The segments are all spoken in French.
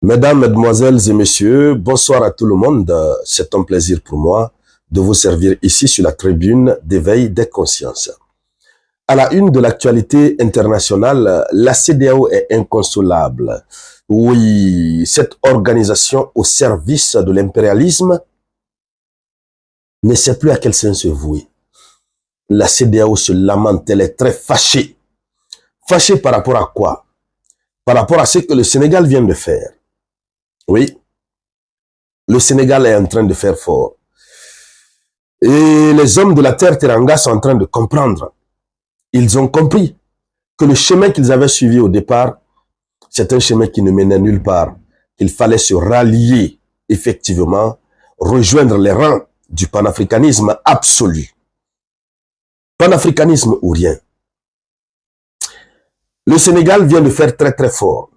Mesdames, Mesdemoiselles et Messieurs, bonsoir à tout le monde. C'est un plaisir pour moi de vous servir ici sur la tribune d'éveil des consciences. À la une de l'actualité internationale, la CEDEAO est inconsolable. Oui, cette organisation au service de l'impérialisme ne sait plus à quel sens se vouer. La CEDEAO se lamente, elle est très fâchée. Fâchée par rapport à quoi? Par rapport à ce que le Sénégal vient de faire. Oui, le Sénégal est en train de faire fort. Et les hommes de la terre Teranga sont en train de comprendre. Ils ont compris que le chemin qu'ils avaient suivi au départ, c'est un chemin qui ne menait nulle part. Il fallait se rallier, effectivement, rejoindre les rangs du panafricanisme absolu. Panafricanisme ou rien. Le Sénégal vient de faire très très fort.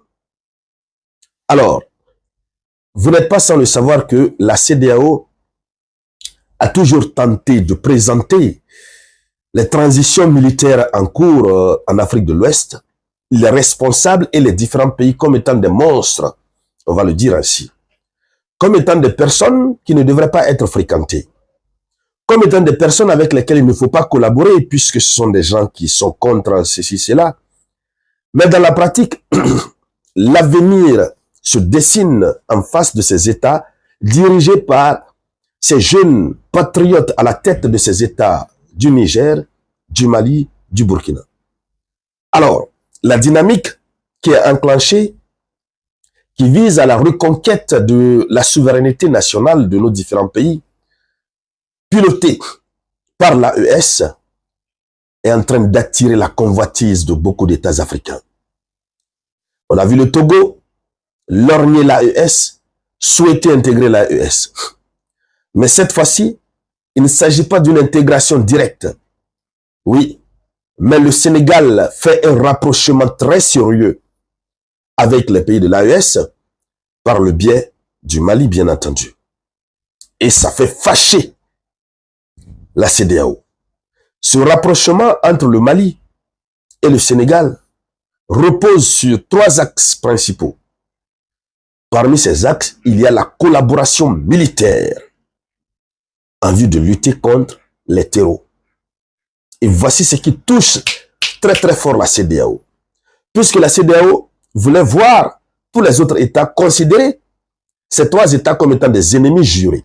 Alors, vous n'êtes pas sans le savoir que la CEDEAO a toujours tenté de présenter les transitions militaires en cours en Afrique de l'Ouest, les responsables et les différents pays comme étant des monstres, on va le dire ainsi, comme étant des personnes qui ne devraient pas être fréquentées, comme étant des personnes avec lesquelles il ne faut pas collaborer puisque ce sont des gens qui sont contre ceci, cela. Mais dans la pratique, l'avenir se dessine en face de ces États dirigés par ces jeunes patriotes à la tête de ces États du Niger, du Mali, du Burkina. Alors, la dynamique qui est enclenchée, qui vise à la reconquête de la souveraineté nationale de nos différents pays, pilotée par l'AES, est en train d'attirer la convoitise de beaucoup d'États africains. On a vu le Togo lorgner l'AES, souhaiter intégrer l'AES. Mais cette fois-ci, il ne s'agit pas d'une intégration directe. Oui, mais le Sénégal fait un rapprochement très sérieux avec les pays de l'AES par le biais du Mali, bien entendu. Et ça fait fâcher la CEDEAO. Ce rapprochement entre le Mali et le Sénégal repose sur 3 axes principaux. Parmi ces axes, il y a la collaboration militaire en vue de lutter contre les terreaux. Et voici ce qui touche très très fort la CEDEAO. Puisque la CEDEAO voulait voir tous les autres États considérer ces 3 États comme étant des ennemis jurés.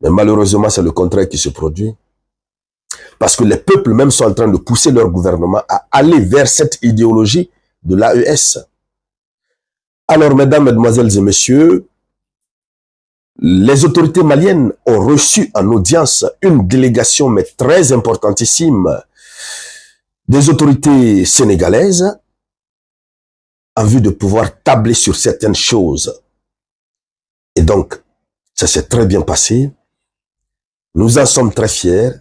Mais malheureusement, c'est le contraire qui se produit. Parce que les peuples même sont en train de pousser leur gouvernement à aller vers cette idéologie de l'AES. Alors, mesdames, mesdemoiselles et messieurs, les autorités maliennes ont reçu en audience une délégation, mais très importantissime, des autorités sénégalaises en vue de pouvoir tabler sur certaines choses. Et donc, ça s'est très bien passé. Nous en sommes très fiers.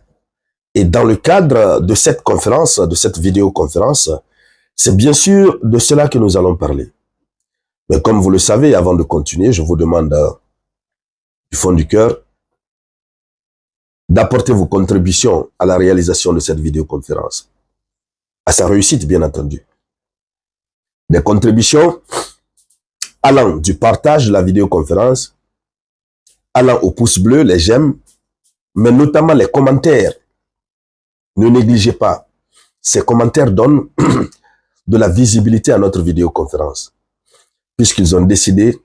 Et dans le cadre de cette conférence, de cette vidéoconférence, c'est bien sûr de cela que nous allons parler. Mais comme vous le savez, avant de continuer, je vous demande du fond du cœur d'apporter vos contributions à la réalisation de cette vidéoconférence. À sa réussite, bien entendu. Des contributions allant du partage de la vidéoconférence, allant au pouce bleu, les j'aime, mais notamment les commentaires. Ne négligez pas. Ces commentaires donnent de la visibilité à notre vidéoconférence. Puisqu'ils ont décidé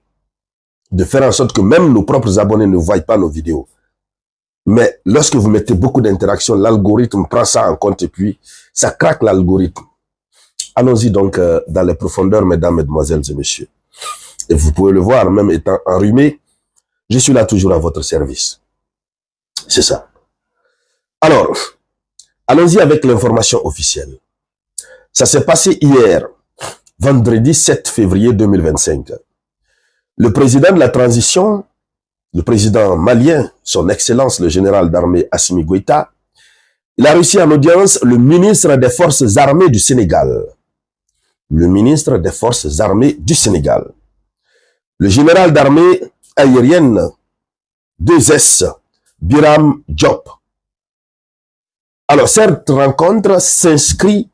de faire en sorte que même nos propres abonnés ne voient pas nos vidéos. Mais lorsque vous mettez beaucoup d'interactions, l'algorithme prend ça en compte et puis ça craque l'algorithme. Allons-y donc dans les profondeurs, mesdames, mesdemoiselles et messieurs. Et vous pouvez le voir, même étant enrhumé, je suis là toujours à votre service. C'est ça. Alors, allons-y avec l'information officielle. Ça s'est passé hier, vendredi 7 février 2025. Le président de la transition, le président malien, son excellence le général d'armée Assimi Goïta, il a reçu en audience le ministre des Forces armées du Sénégal. Le ministre des Forces armées du Sénégal. Le général d'armée aérienne 2S, Biram Diop. Alors, cette rencontre s'inscrit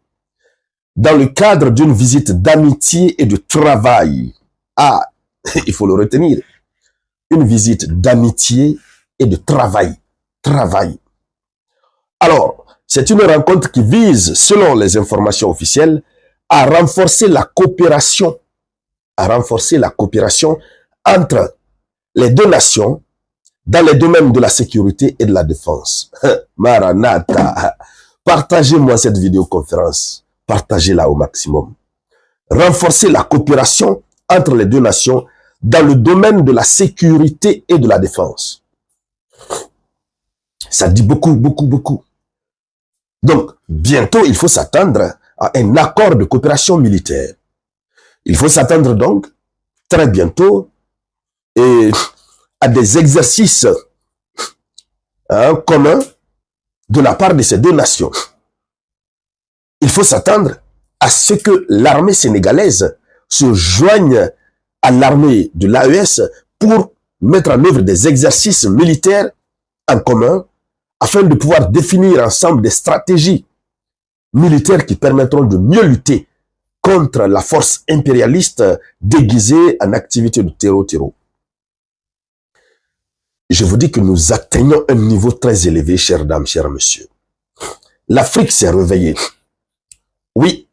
dans le cadre d'une visite d'amitié et de travail à il faut le retenir. Une visite d'amitié et de travail. Travail. Alors, c'est une rencontre qui vise, selon les informations officielles, à renforcer la coopération entre les deux nations dans les domaines de la sécurité et de la défense. Maranatha, partagez-moi cette vidéoconférence, partagez-la au maximum. Renforcer la coopération entre les deux nations dans le domaine de la sécurité et de la défense. Ça dit beaucoup, beaucoup, beaucoup. Donc, bientôt, il faut s'attendre à un accord de coopération militaire. Il faut s'attendre donc, très bientôt, à des exercices communs de la part de ces deux nations. Il faut s'attendre à ce que l'armée sénégalaise se joigne à l'armée de l'AES pour mettre en œuvre des exercices militaires en commun afin de pouvoir définir ensemble des stratégies militaires qui permettront de mieux lutter contre la force impérialiste déguisée en activité de terreau. Je vous dis que nous atteignons un niveau très élevé, chères dames, chers messieurs. L'Afrique s'est réveillée. Oui.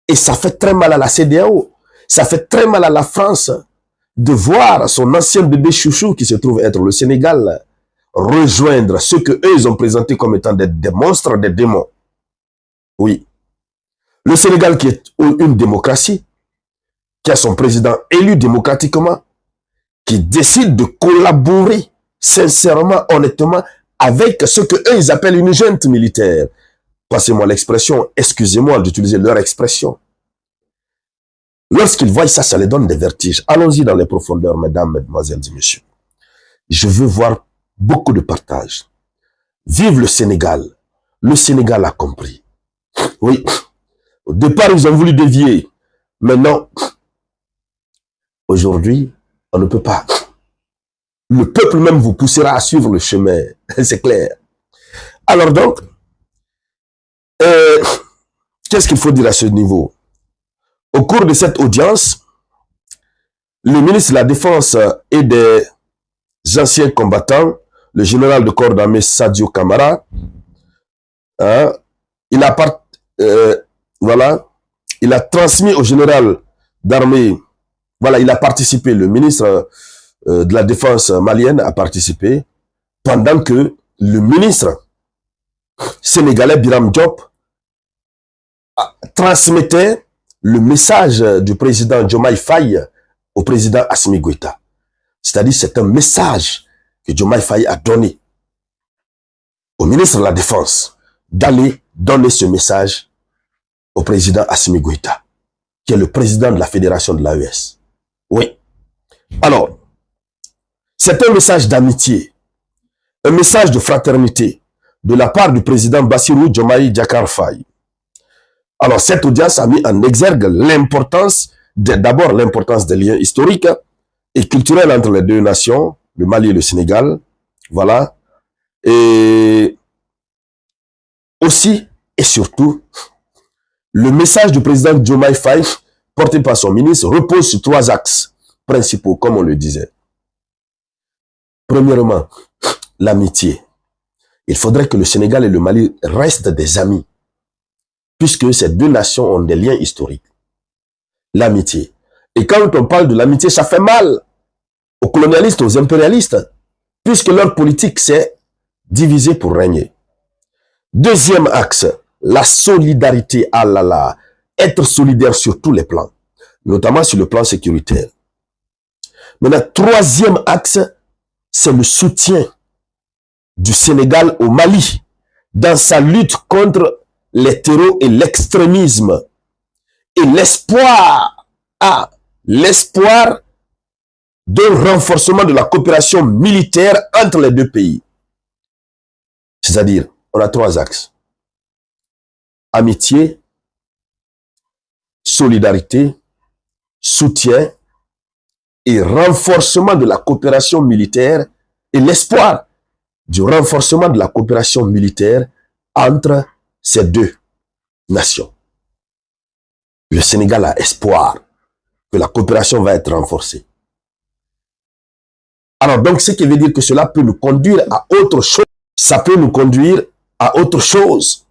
Et ça fait très mal à la CEDEAO. Ça fait très mal à la France de voir son ancien bébé chouchou qui se trouve être le Sénégal rejoindre ceux que eux ils ont présenté comme étant des monstres, des démons. Oui. Le Sénégal qui est une démocratie, qui a son président élu démocratiquement, qui décide de collaborer sincèrement, honnêtement, avec ce que eux ils appellent une junte militaire. Passez-moi l'expression, excusez-moi d'utiliser leur expression. Lorsqu'ils voient ça, ça les donne des vertiges. Allons-y dans les profondeurs, mesdames, mesdemoiselles et messieurs. Je veux voir beaucoup de partage. Vive le Sénégal. Le Sénégal a compris. Oui. Au départ, ils ont voulu dévier. Mais non. Aujourd'hui, on ne peut pas. Le peuple même vous poussera à suivre le chemin. C'est clair. Alors donc, qu'est-ce qu'il faut dire à ce niveau? Au cours de cette audience, le ministre de la Défense et des anciens combattants, le général de corps d'armée Sadio Kamara, il a transmis au général d'armée, il a participé, le ministre de la Défense malienne a participé, pendant que le ministre sénégalais Biram Diop transmettait le message du président Diomaye Faye au président Assimi Goïta. C'est-à-dire c'est un message que Diomaye Faye a donné au ministre de la Défense d'aller donner ce message au président Assimi Goïta, qui est le président de la fédération de l'AES. Oui. Alors, c'est un message d'amitié, un message de fraternité de la part du président Bassirou Diomaye Diakhar Faye. Alors, cette audience a mis en exergue l'importance, d'abord l'importance des liens historiques et culturels entre les deux nations, le Mali et le Sénégal. Voilà. Et aussi et surtout, le message du président Diomaye Faye, porté par son ministre, repose sur 3 axes principaux, comme on le disait. Premièrement, l'amitié. Il faudrait que le Sénégal et le Mali restent des amis, puisque ces deux nations ont des liens historiques. L'amitié. Et quand on parle de l'amitié, ça fait mal aux colonialistes, aux impérialistes, puisque leur politique, c'est diviser pour régner. Deuxième axe, la solidarité. Ah là là, être solidaire sur tous les plans, notamment sur le plan sécuritaire. Maintenant, troisième axe, c'est le soutien du Sénégal au Mali dans sa lutte contre les terreaux et l'extrémisme. Et l'espoir d'un renforcement de la coopération militaire entre les deux pays. C'est-à-dire, on a 3 axes. Amitié, solidarité, soutien et renforcement de la coopération militaire et l'espoir du renforcement de la coopération militaire entre ces deux nations. Le Sénégal a espoir que que la coopération va être renforcée. Alors donc, ce qui veut dire que cela peut nous conduire à autre chose. Ça peut nous conduire à autre chose.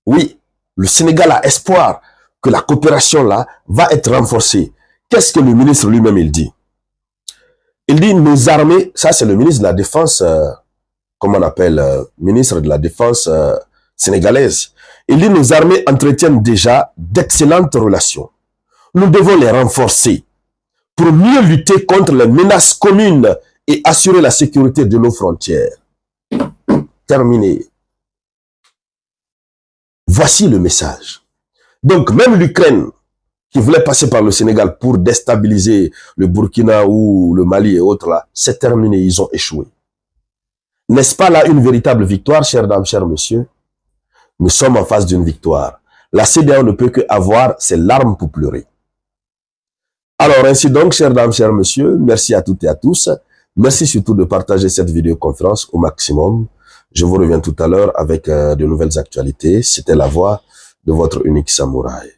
Oui, le Sénégal a espoir que la coopération là va être renforcée. Qu'est-ce que le ministre lui-même il dit? Il dit nos armées, ça c'est le ministre de la Défense, comment on appelle, ministre de la Défense sénégalaise. Il dit nos armées entretiennent déjà d'excellentes relations. Nous devons les renforcer pour mieux lutter contre les menaces communes et assurer la sécurité de nos frontières. Terminé. Voici le message. Donc, même l'Ukraine, qui voulait passer par le Sénégal pour déstabiliser le Burkina ou le Mali et autres, là, c'est terminé, ils ont échoué. N'est-ce pas là une véritable victoire, chères dames, chers messieurs? Nous sommes en face d'une victoire. La CEDEAO ne peut que avoir ses larmes pour pleurer. Alors, ainsi donc, chères dames, chers messieurs, merci à toutes et à tous. Merci surtout de partager cette vidéoconférence au maximum. Je vous reviens tout à l'heure avec de nouvelles actualités. C'était la voix de votre unique samouraï.